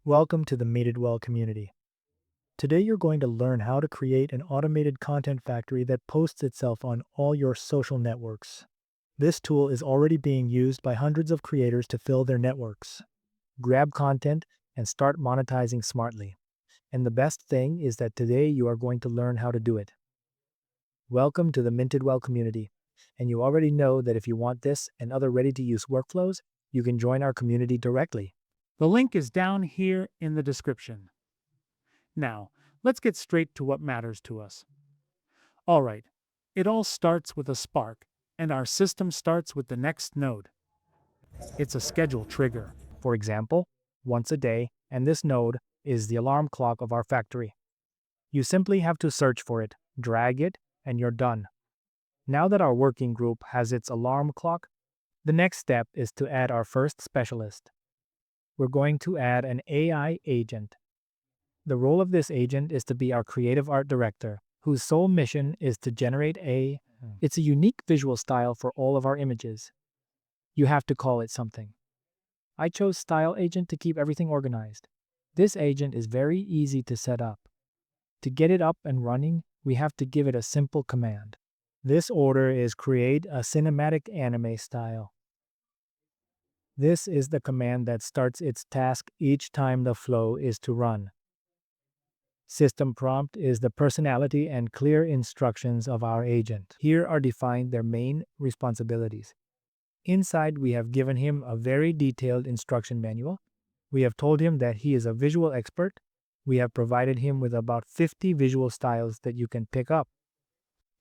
Welcome to the Made It Well community. Today you're going to learn how to create an automated content factory that posts itself on all your social networks. This tool is already being used by hundreds of creators to fill their networks. Grab content and start monetizing smartly. And the best thing is that today you are going to learn how to do it. Welcome to the Minted Well community. And you already know that if you want this and other ready-to-use workflows, you can join our community directly. The link is down here in the description. Now, let's get straight to what matters to us. All right, it all starts with a spark, and our system starts with the next node. It's a schedule trigger. For example, once a day, and this node is the alarm clock of our factory. You simply have to search for it, drag it, and you're done. Now that our working group has its alarm clock, the next step is to add our first specialist. We're going to add an AI agent. The role of this agent is to be our creative art director, whose sole mission is to generate It's a unique visual style for all of our images. You have to call it something. I chose Style Agent to keep everything organized. This agent is very easy to set up. To get it up and running, we have to give it a simple command. This order is create a cinematic anime style. This is the command that starts its task each time the flow is to run. System prompt is the personality and clear instructions of our agent. Here are defined their main responsibilities. Inside, we have given him a very detailed instruction manual. We have told him that he is a visual expert. We have provided him with about 50 visual styles that you can pick up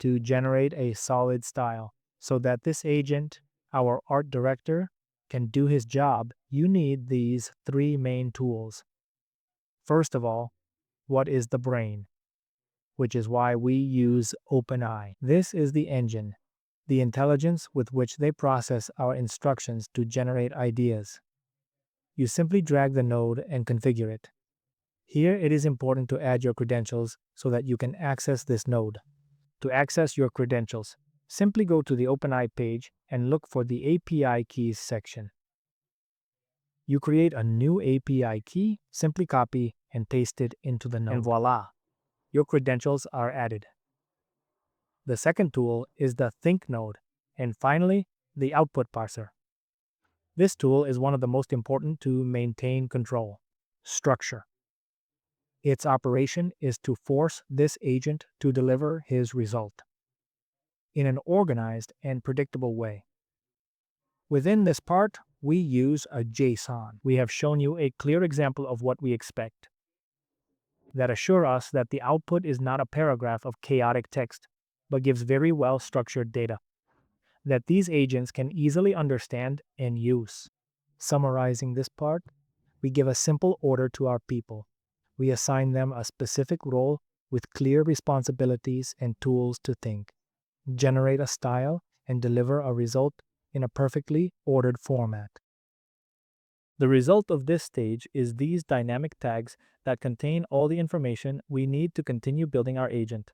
to generate a solid style. So that this agent, our art director, can do his job, you need these three main tools. First of all, what is the brain? Which is why we use OpenAI. This is the engine, the intelligence with which they process our instructions to generate ideas. You simply drag the node and configure it. Here it is important to add your credentials so that you can access this node. To access your credentials, simply go to the OpenAI page and look for the API keys section. You create a new API key, simply copy and paste it into the node. And voila, your credentials are added. The second tool is the Think node, and finally, the Output parser. This tool is one of the most important to maintain control. Structure. Its operation is to force this agent to deliver his result in an organized and predictable way. Within this part, we use a JSON. We have shown you a clear example of what we expect that assure us that the output is not a paragraph of chaotic text, but gives very well structured data that these agents can easily understand and use. Summarizing this part, we give a simple order to our people. We assign them a specific role with clear responsibilities and tools to think, generate a style, and deliver a result in a perfectly ordered format. The result of this stage is these dynamic tags that contain all the information we need to continue building our agent.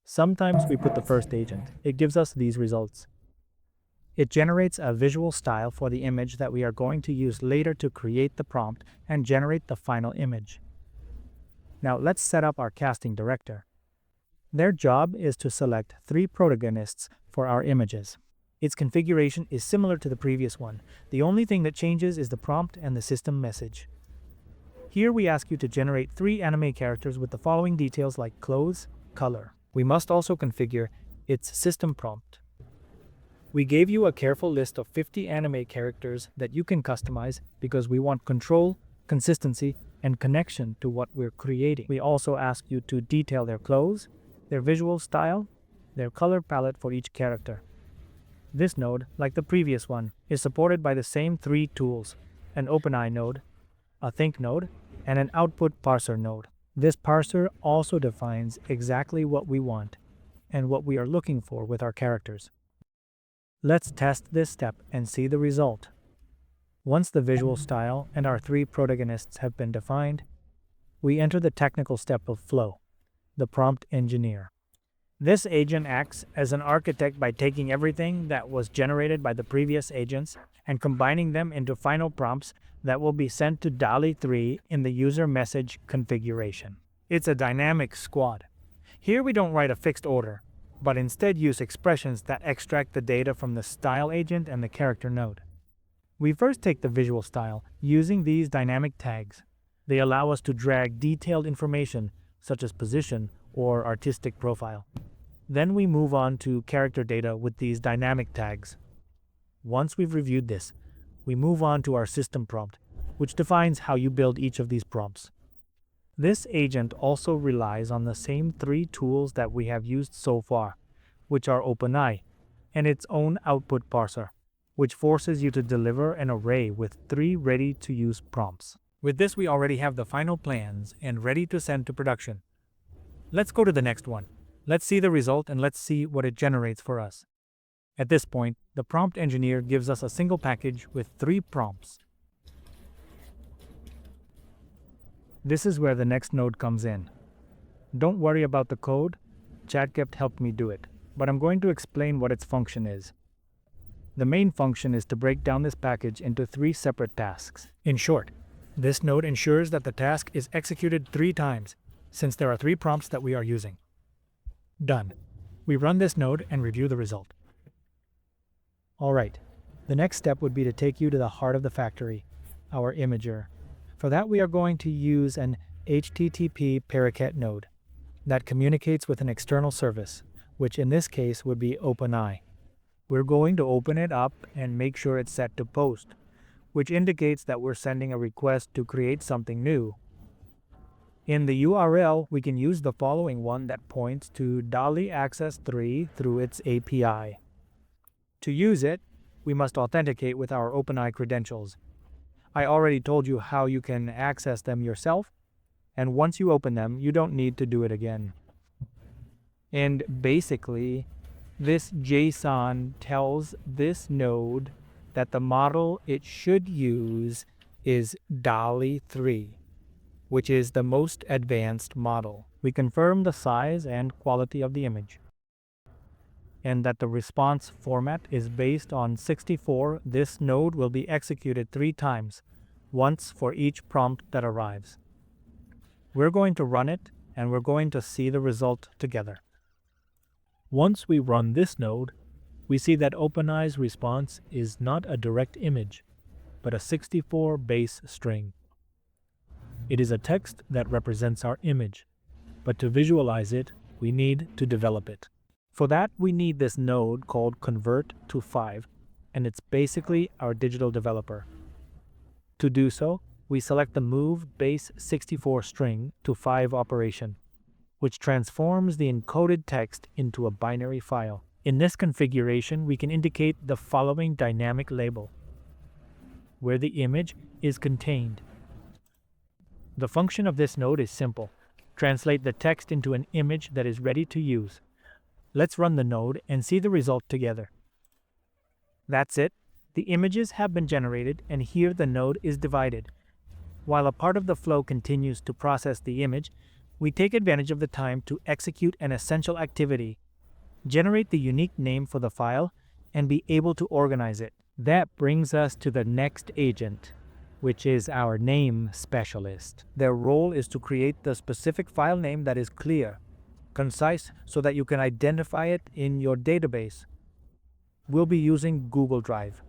Sometimes we put the first agent. It gives us these results. It generates a visual style for the image that we are going to use later to create the prompt and generate the final image. Now let's set up our casting director. Their job is to select 3 protagonists for our images. Its configuration is similar to the previous one. The only thing that changes is the prompt and the system message. Here we ask you to generate 3 anime characters with the following details like clothes, color. We must also configure its system prompt. We gave you a careful list of 50 anime characters that you can customize because we want control, consistency, and connection to what we're creating. We also ask you to detail their clothes, their visual style, their color palette for each character. This node, like the previous one, is supported by the same 3 tools, an OpenAI node, a Think node, and an Output parser node. This parser also defines exactly what we want and what we are looking for with our characters. Let's test this step and see the result. Once the visual style and our 3 protagonists have been defined, we enter the technical step of flow, the prompt engineer. This agent acts as an architect by taking everything that was generated by the previous agents and combining them into final prompts that will be sent to DALI 3 in the user message configuration. It's a dynamic squad. Here we don't write a fixed order, but instead use expressions that extract the data from the style agent and the character node. We first take the visual style using these dynamic tags. They allow us to drag detailed information such as position or artistic profile. Then we move on to character data with these dynamic tags. Once we've reviewed this, we move on to our system prompt, which defines how you build each of these prompts. This agent also relies on the same three tools that we have used so far, which are OpenEye and its own output parser, which forces you to deliver an array with 3 ready-to-use prompts. With this, we already have the final plans and ready to send to production. Let's go to the next one. Let's see the result and let's see what it generates for us. At this point, the prompt engineer gives us a single package with 3 prompts. This is where the next node comes in. Don't worry about the code, ChatGPT helped me do it, but I'm going to explain what its function is. The main function is to break down this package into 3 separate tasks. In short, this node ensures that the task is executed 3 times, since there are 3 prompts that we are using. Done. We run this node and review the result. Alright, the next step would be to take you to the heart of the factory, our imager. For that, we are going to use an HTTP Paraket node that communicates with an external service, which in this case would be OpenEye. We're going to open it up and make sure it's set to post, which indicates that we're sending a request to create something new. In the URL, we can use the following one that points to DALI Access 3 through its API. To use it, we must authenticate with our OpenEye credentials. I already told you how you can access them yourself, and once you open them, you don't need to do it again. And basically, this JSON tells this node that the model it should use is DALI 3, which is the most advanced model. We confirm the size and quality of the image, and that the response format is based on 64. This node will be executed 3 times, once for each prompt that arrives. We're going to run it, and we're going to see the result together. Once we run this node, we see that OpenEye's response is not a direct image, but a 64 base string. It is a text that represents our image, but to visualize it, we need to develop it. For that, we need this node called convert-to-5, and it's basically our digital developer. To do so, we select the move base 64 string to 5 operation, which transforms the encoded text into a binary file. In this configuration, we can indicate the following dynamic label, where the image is contained. The function of this node is simple. Translate the text into an image that is ready to use. Let's run the node and see the result together. That's it. The images have been generated, and here the node is divided. While a part of the flow continues to process the image, we take advantage of the time to execute an essential activity, generate the unique name for the file, and be able to organize it. That brings us to the next agent, which is our name specialist. Their role is to create the specific file name that is clear, concise, so that you can identify it in your database. We'll be using Google Drive.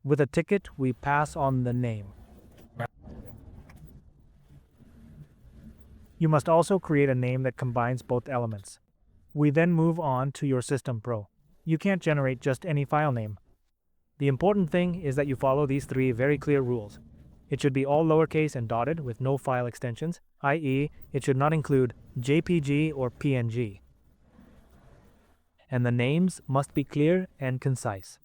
With a ticket, we pass on the name. You must also create a name that combines both elements. We then move on to your System Pro. You can't generate just any file name. The important thing is that you follow these 3 very clear rules. It should be all lowercase and dotted with no file extensions, i.e., it should not include JPG or PNG. And the names must be clear and concise.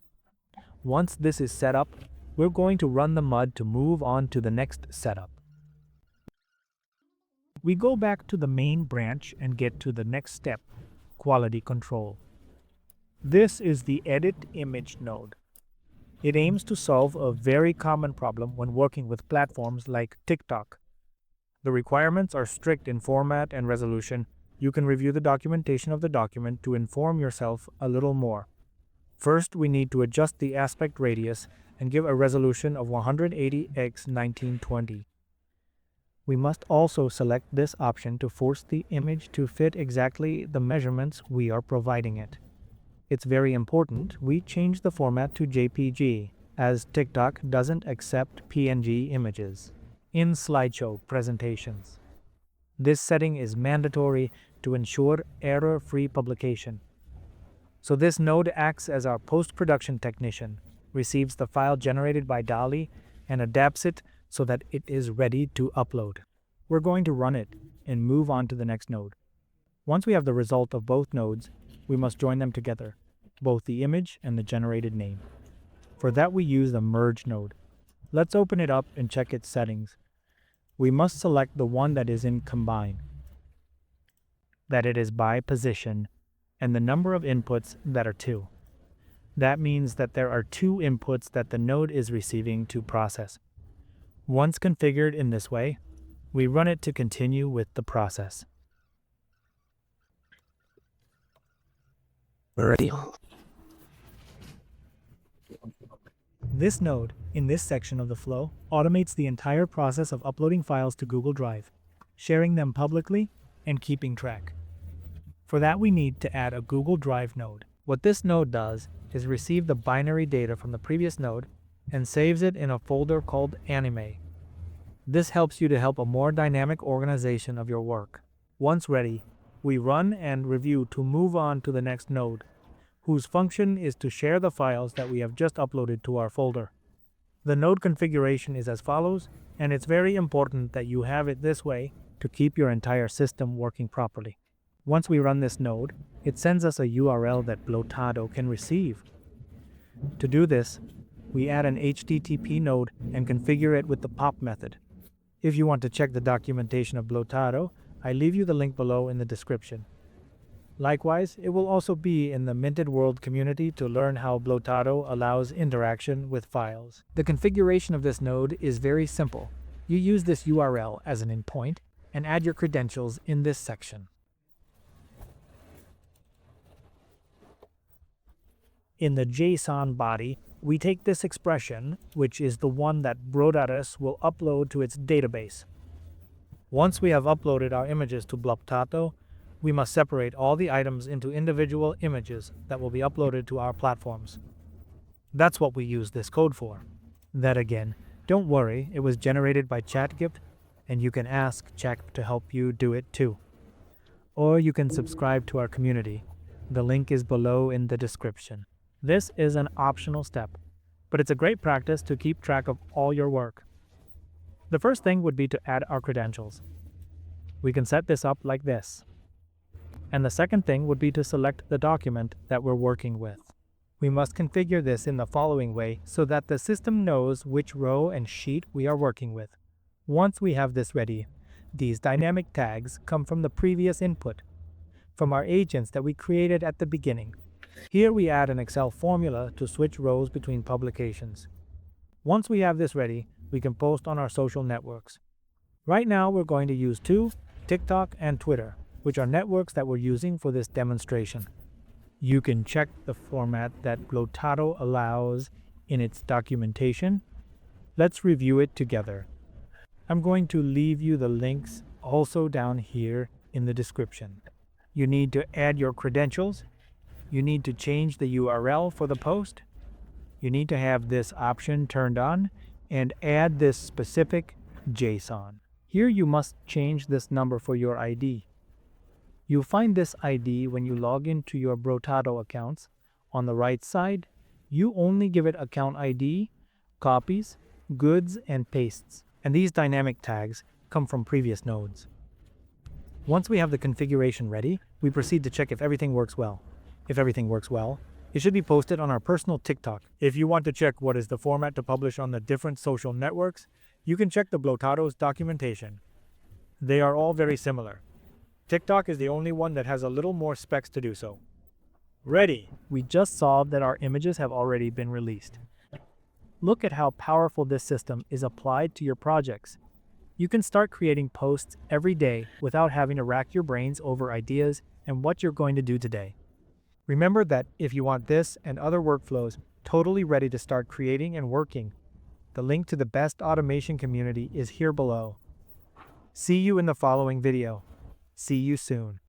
Once this is set up, we're going to run the MUD to move on to the next setup. We go back to the main branch and get to the next step, quality control. This is the Edit Image node. It aims to solve a very common problem when working with platforms like TikTok. The requirements are strict in format and resolution. You can review the documentation of the document to inform yourself a little more. First, we need to adjust the aspect radius and give a resolution of 180 x 1920. We must also select this option to force the image to fit exactly the measurements we are providing it. It's very important we change the format to JPG, as TikTok doesn't accept PNG images in slideshow presentations. This setting is mandatory to ensure error-free publication. So this node acts as our post-production technician, receives the file generated by DALL-E, and adapts it so that it is ready to upload. We're going to run it and move on to the next node. Once we have the result of both nodes, we must join them together, both the image and the generated name. For that we use the merge node. Let's open it up and check its settings. We must select the one that is in combine, that it is by position, and the number of inputs that are 2. That means that there are 2 inputs that the node is receiving to process. Once configured in this way, we run it to continue with the process. We're ready. This node, in this section of the flow, automates the entire process of uploading files to Google Drive, sharing them publicly, and keeping track. For that we need to add a Google Drive node. What this node does is receive the binary data from the previous node and saves it in a folder called Anime. This helps you to help a more dynamic organization of your work. Once ready, we run and review to move on to the next node, whose function is to share the files that we have just uploaded to our folder. The node configuration is as follows, and it's very important that you have it this way to keep your entire system working properly. Once we run this node, it sends us a URL that Blotado can receive. To do this, we add an HTTP node and configure it with the POP method. If you want to check the documentation of Blotado, I leave you the link below in the description. Likewise, it will also be in the Minted World community to learn how Blotado allows interaction with files. The configuration of this node is very simple. You use this URL as an endpoint and add your credentials in this section. In the JSON body, we take this expression, which is the one that Brodatus will upload to its database. Once we have uploaded our images to Blotado, we must separate all the items into individual images that will be uploaded to our platforms. That's what we use this code for. That again, don't worry, it was generated by ChatGift, and you can ask Chat to help you do it too. Or you can subscribe to our community. The link is below in the description. This is an optional step, but it's a great practice to keep track of all your work. The first thing would be to add our credentials. We can set this up like this. And the second thing would be to select the document that we're working with. We must configure this in the following way so that the system knows which row and sheet we are working with. Once we have this ready, these dynamic tags come from the previous input, from our agents that we created at the beginning. Here we add an Excel formula to switch rows between publications. Once we have this ready, we can post on our social networks. Right now we're going to use 2, TikTok and Twitter, which are networks that we're using for this demonstration. You can check the format that Blotado allows in its documentation. Let's review it together. I'm going to leave you the links also down here in the description. You need to add your credentials. You need to change the URL for the post. You need to have this option turned on and add this specific JSON. Here you must change this number for your ID. You'll find this ID when you log into your Blotado accounts. On the right side, you only give it account ID, copies, goods, and pastes. And these dynamic tags come from previous nodes. Once we have the configuration ready, we proceed to check if everything works well. If everything works well, it should be posted on our personal TikTok. If you want to check what is the format to publish on the different social networks, you can check the Blotado's documentation. They are all very similar. TikTok is the only one that has a little more specs to do so. Ready! We just saw that our images have already been released. Look at how powerful this system is applied to your projects. You can start creating posts every day without having to rack your brains over ideas and what you're going to do today. Remember that if you want this and other workflows totally ready to start creating and working. The link to the best automation community is here below. See you in the following video. See you soon.